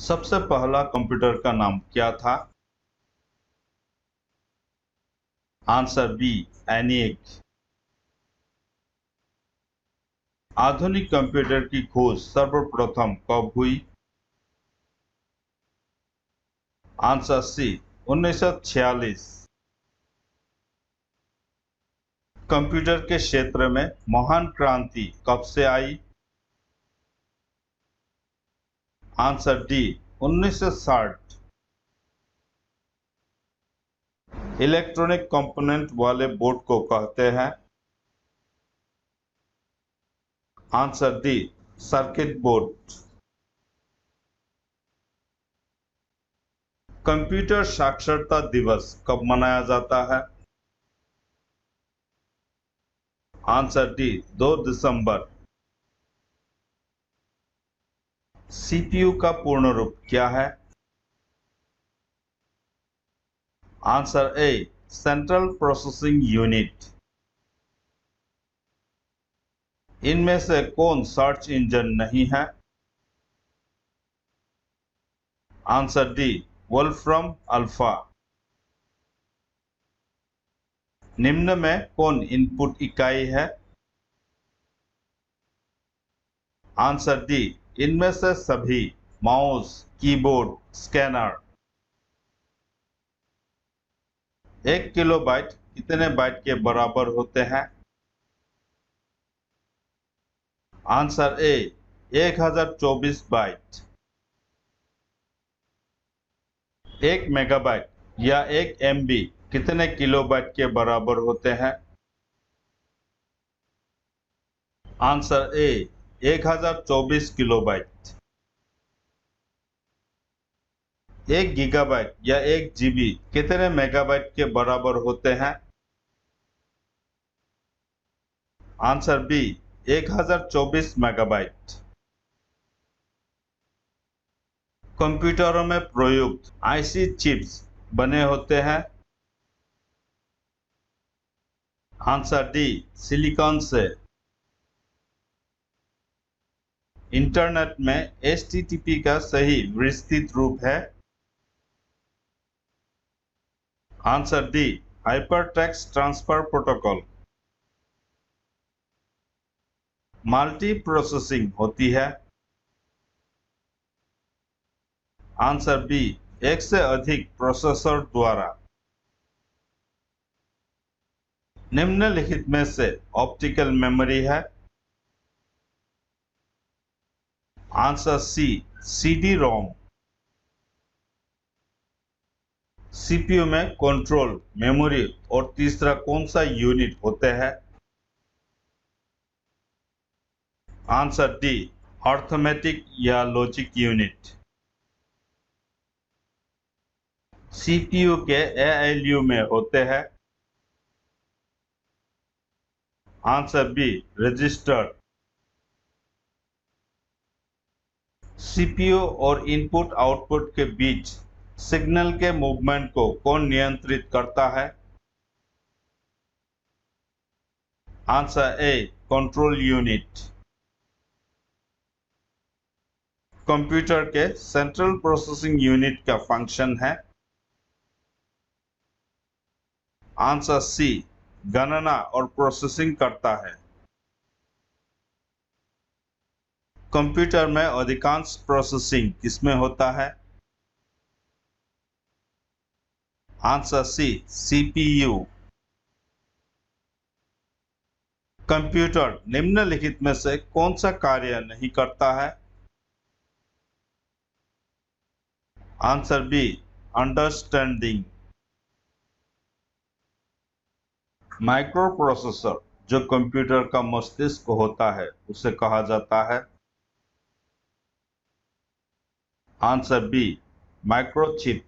सबसे पहला कंप्यूटर का नाम क्या था? Answer B, ENIAC. आधुनिक कंप्यूटर की खोज सर्वप्रथम कब हुई? Answer C, 1946। कंप्यूटर के क्षेत्र में महान क्रांति कब से आई? Answer D, 1960। इलेक्ट्रॉनिक कंपोनेंट वाले बोर्ड को कहते हैं? Answer D, circuit board. Computer साक्षरता दिवस कब मनाया जाता है? आंसर डी, 2 दिसंबर। सीपीयू का पूर्ण रूप क्या है? Answer A, central processing unit. इनमें से कौन सर्च इंजन नहीं है? Answer D, Wolfram Alpha. निम्न में कौन इनपुट इकाई है? आंसर डी, इनमें से सभी। Mouse, keyboard, scanner. 1 किलोबाइट कितने बाइट के बराबर होते हैं? Answer A, 1024 bite. 1 मेगाबाइट या 1 एमबी कितने किलोबाइट के बराबर होते हैं? Answer A, 1024 kilobyte. 1 गीगाबाइट या 1 जीबी कितने मेगाबाइट के बराबर होते हैं? Answer B, 1024 megabyte. कंप्यूटरों में प्रयुक्त आईसी चिप्स बने होते हैं? आंसर डी, सिलिकॉन से। इंटरनेट में एचटीटीपी का सही विस्तृत रूप है? Answer D, hypertext transfer protocol. Multi processing होती है? आंसर बी, एक से अधिक प्रोसेसर द्वारा। निम्नलिखित में से ऑप्टिकल मेमोरी है? Answer C, CD ROM. CPU में कंट्रोल, मेमोरी और तीसरा कौन सा यूनिट होते हैं? आंसर डी, अर्थमेटिक या लॉजिक यूनिट। सीपीयू के एएलयू में होते हैं? Answer B, register. सीपीयू और इनपुट आउटपुट के बीच सिग्नल के मूवमेंट को कौन नियंत्रित करता है? आंसर ए, कंट्रोल यूनिट। कंप्यूटर के सेंट्रल प्रोसेसिंग यूनिट का फंक्शन है? आंसर सी, गणना और प्रोसेसिंग करता है। कंप्यूटर में अधिकांश प्रोसेसिंग किसमें होता है? आंसर सी, सीपीयू। कंप्यूटर निम्नलिखित में से कौन सा कार्य नहीं करता है? Answer B, understanding. Micro processor जो कंप्यूटर का मस्तिष्क होता है उसे कहा जाता है? Answer B, microchip.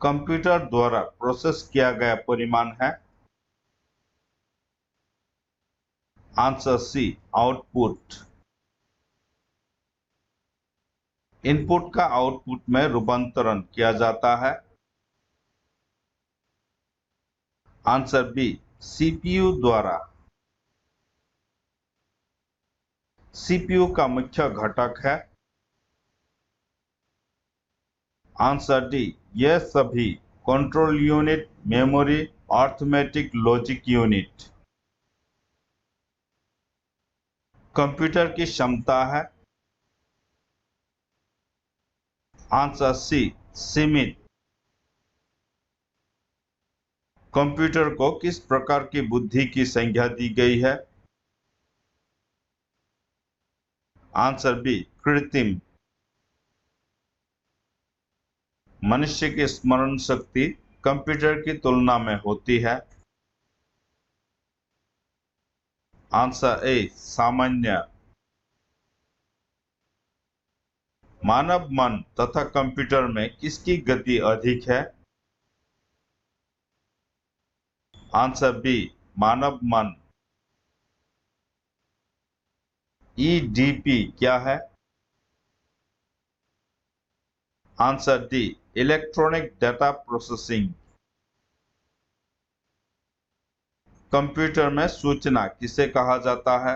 कंप्यूटर द्वारा प्रोसेस किया गया परिमाण है? Answer C, output. इनपुट का आउटपुट में रूपांतरण किया जाता है? आंसर बी, सीपीयू द्वारा। सीपीयू का मुख्य घटक है? आंसर डी, यह सभी control unit, memory, arithmetic logic unit. Computer की क्षमता है? आंसर सी, सीमित। कंप्यूटर को किस प्रकार की बुद्धि की संज्ञा दी गई है? आंसर बी, कृत्रिम। मनुष्य की स्मरण शक्ति कंप्यूटर की तुलना में होती है? आंसर ए, सामान्य। मानव मन तथा कंप्यूटर में किसकी गति अधिक है? आंसर बी, मानव मन। ईडीपी क्या है? Answer D, electronic data processing. Computer में सूचना किसे कहा जाता है?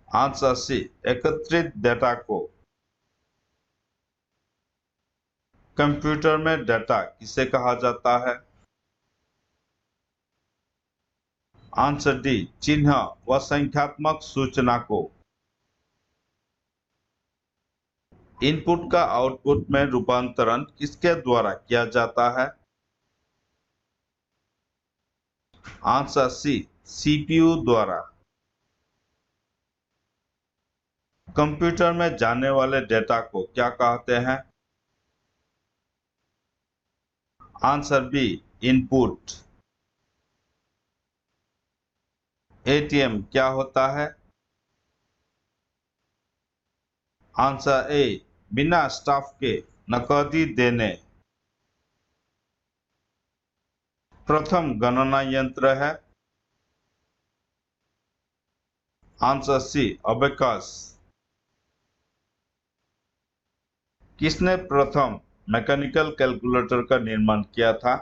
आंसर सी, एकत्रित डेटा को। कंप्यूटर में डेटा किसे कहा जाता है? आंसर डी, चिन्ह व संख्यात्मक सूचना को। इनपुट का आउटपुट में रूपांतरण किसके द्वारा किया जाता है? आंसर सी, सीपीयू द्वारा। कंप्यूटर में जाने वाले डेटा को क्या कहते हैं? Answer B, input. एटीएम क्या होता है? आंसर ए, बिना स्टाफ के नकदी देने। प्रथम गणना यंत्र है? Answer C, abacus. किसने प्रथम मैकेनिकल कैलकुलेटर का निर्माण किया था?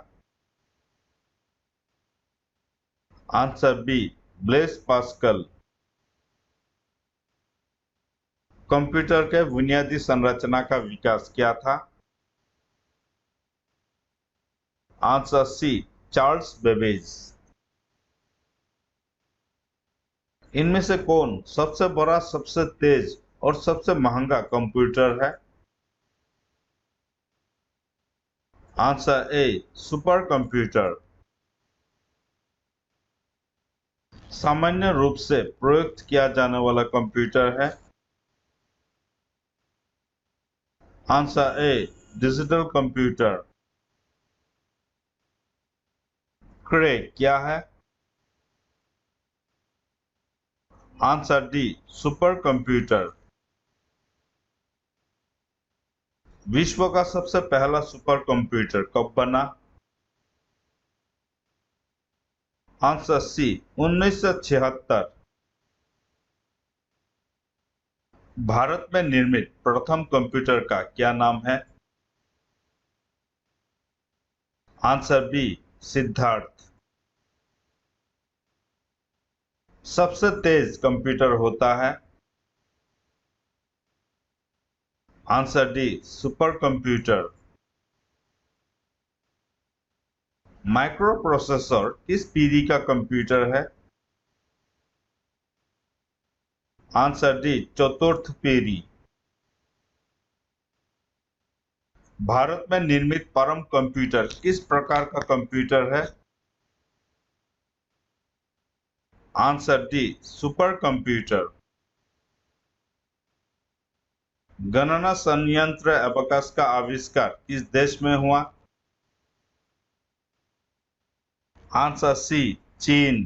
Answer B, Blaise Pascal. Computer के बुनियादी संरचना का विकास किया था? Answer C, Charles Babbage. इनमें से कौन सबसे बड़ा, सबसे तेज और सबसे महंगा कंप्यूटर है? Answer A, super computer. सामान्य रूप से प्रयुक्त किया जाने वाला कंप्यूटर है? Answer A, digital computer. Cray क्या है? Answer D, super computer. विश्व का सबसे पहला सुपर कंप्यूटर कब बना? Answer C, 1976। भारत में निर्मित प्रथम कंप्यूटर का क्या नाम है? Answer B, Siddharth. सबसे तेज कंप्यूटर होता है? Answer D, super computer. Micro processor किस पीढ़ी का कंप्यूटर है? आंसर डी, चतुर्थ पीढ़ी। भारत में निर्मित परम कंप्यूटर किस प्रकार का कंप्यूटर है? Answer D, super computer. गणना संयंत्र एबेकस का आविष्कार किस देश में हुआ? आंसर सी, चीन।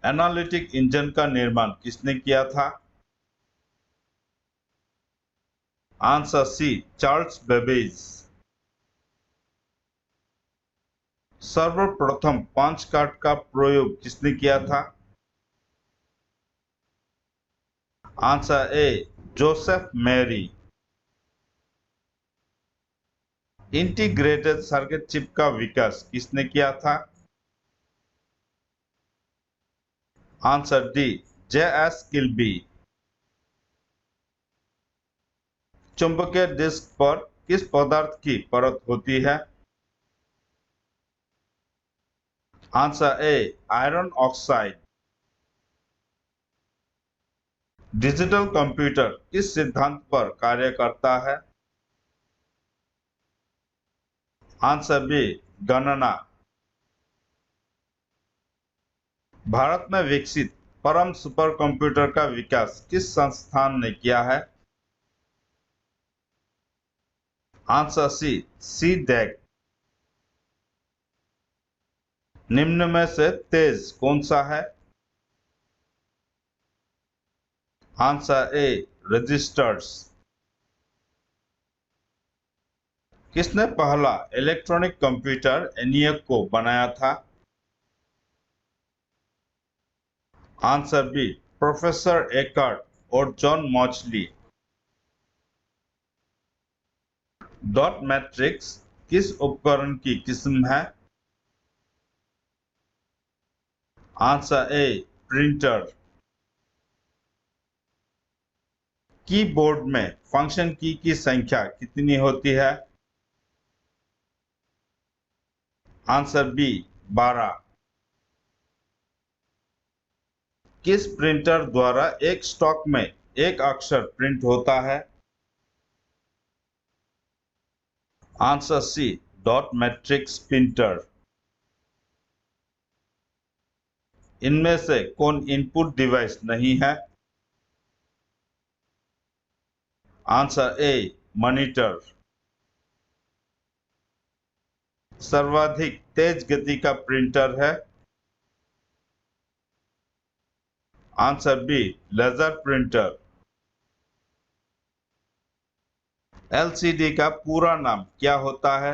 एनालिटिक इंजन का निर्माण किसने किया था? Answer C, Charles Babbage. सर्वप्रथम पंच कार्ड का प्रयोग किसने किया था? Answer A, Joseph Marie. Integrated circuit chip का विकास किसने किया था? Answer D, J.S. किल्बी। चुंबकीय डिस्क पर किस पदार्थ की परत होती है? Answer A, iron oxide. Digital computer किस सिद्धांत पर कार्य करता है? आंसर बी, गणना। भारत में विकसित परम सुपर कंप्यूटर का विकास किस संस्थान ने किया है? Answer C, CDEC। निम्न में से तेज कौन सा है? Answer A, registers. किसने पहला इलेक्ट्रॉनिक कंप्यूटर ENIAC को बनाया था? आंसर बी, प्रोफेसर एकर्ट और जॉन मॉचली। डॉट मैट्रिक्स किस उपकरण की किस्म है? Answer A, printer. कीबोर्ड में फंक्शन की संख्या कितनी होती है? Answer B, 12। किस प्रिंटर द्वारा एक स्टॉक में एक अक्षर प्रिंट होता है? Answer C, dot matrix printer. इनमें से कौन इनपुट डिवाइस नहीं है? Answer A, monitor. सर्वाधिक तेज गति का प्रिंटर है? Answer B, laser printer. LCD का पूरा नाम क्या होता है?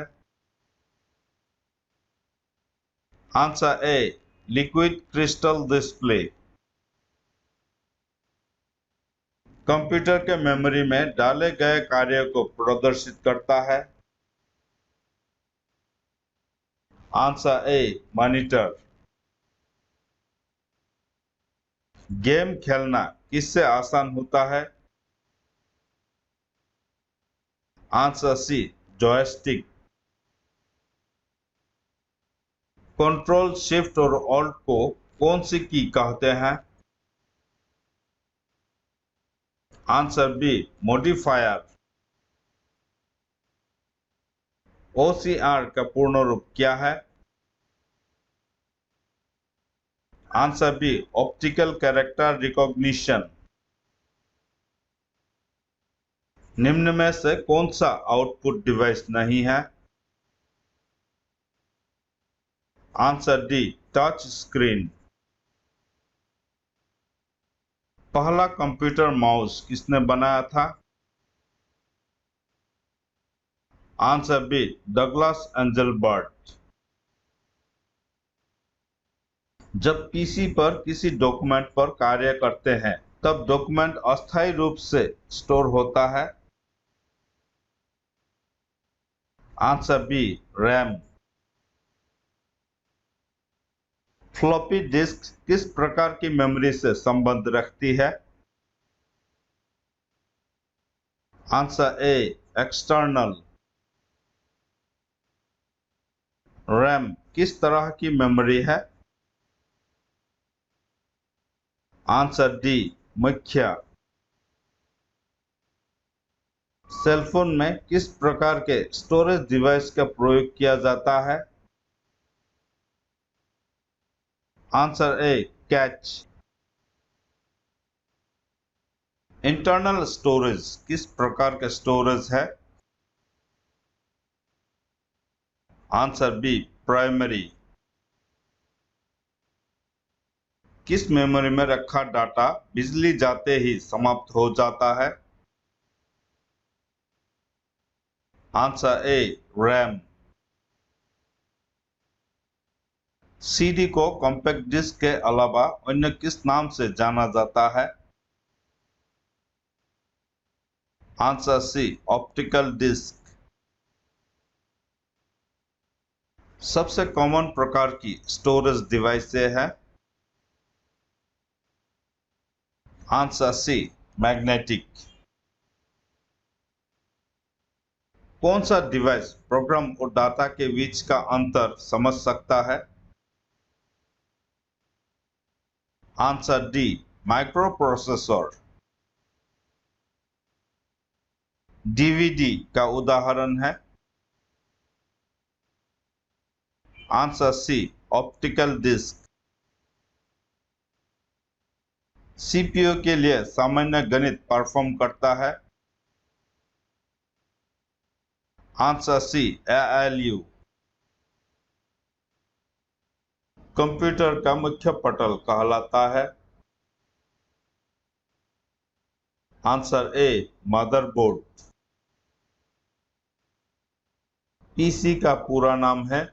Answer A, liquid crystal display. Computer के मेमोरी में डाले गए कार्य को प्रदर्शित करता है? Answer A, monitor. गेम खेलना किससे आसान होता है? Answer C, joystick. Control shift और ऑल्ट को कौन सी की कहते हैं? Answer B, modifier. OCR का पूर्ण रूप क्या है? Answer B, optical character recognition. निम्न में से कौन सा आउटपुट डिवाइस नहीं है? Answer D, touch screen. पहला कंप्यूटर माउस किसने बनाया था? Answer B, Douglas Engelbart. जब पीसी पर किसी डॉक्यूमेंट पर कार्य करते हैं तब डॉक्यूमेंट अस्थायी रूप से स्टोर होता है? Answer B, RAM. Floppy disk किस प्रकार की मेमोरी से संबंध रखती है? आंसर ए, एक्सटर्नल। रैम किस तरह की मेमोरी है? आंसर डी, मुख्य। सेलफोन में किस प्रकार के स्टोरेज डिवाइस का प्रयोग किया जाता है? Answer A, cache. Internal storage किस प्रकार का स्टोरेज है? Answer B, primary. किस मेमोरी में रखा डाटा बिजली जाते ही समाप्त हो जाता है? Answer A, RAM. CD को कॉम्पैक्ट डिस्क के अलावा अन्य किस नाम से जाना जाता है? Answer C, optical disk. सबसे कॉमन प्रकार की स्टोरेज डिवाइस है? Answer C, magnetic. कौन सा डिवाइस प्रोग्राम और डाटा के बीच का अंतर समझ सकता है? Answer D, micro processor. DVD का उदाहरण है? Answer C, optical disk. CPU के लिए सामान्य गणित परफॉर्म करता है? आंसर सी, एएलयू। कंप्यूटर का मुख्य पटल कहलाता है? आंसर ए, मदरबोर्ड। पीसी का पूरा नाम है?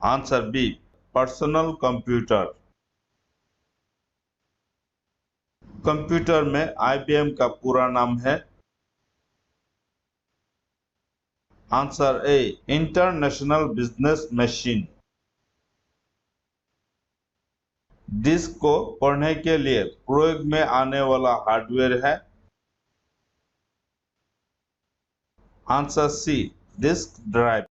Answer B, personal computer. Computer में आईबीएम का पूरा नाम है? Answer A, international business machine. Disk को पढ़ने के लिए प्रयोग में आने वाला हार्डवेयर है? Answer C, disk drive.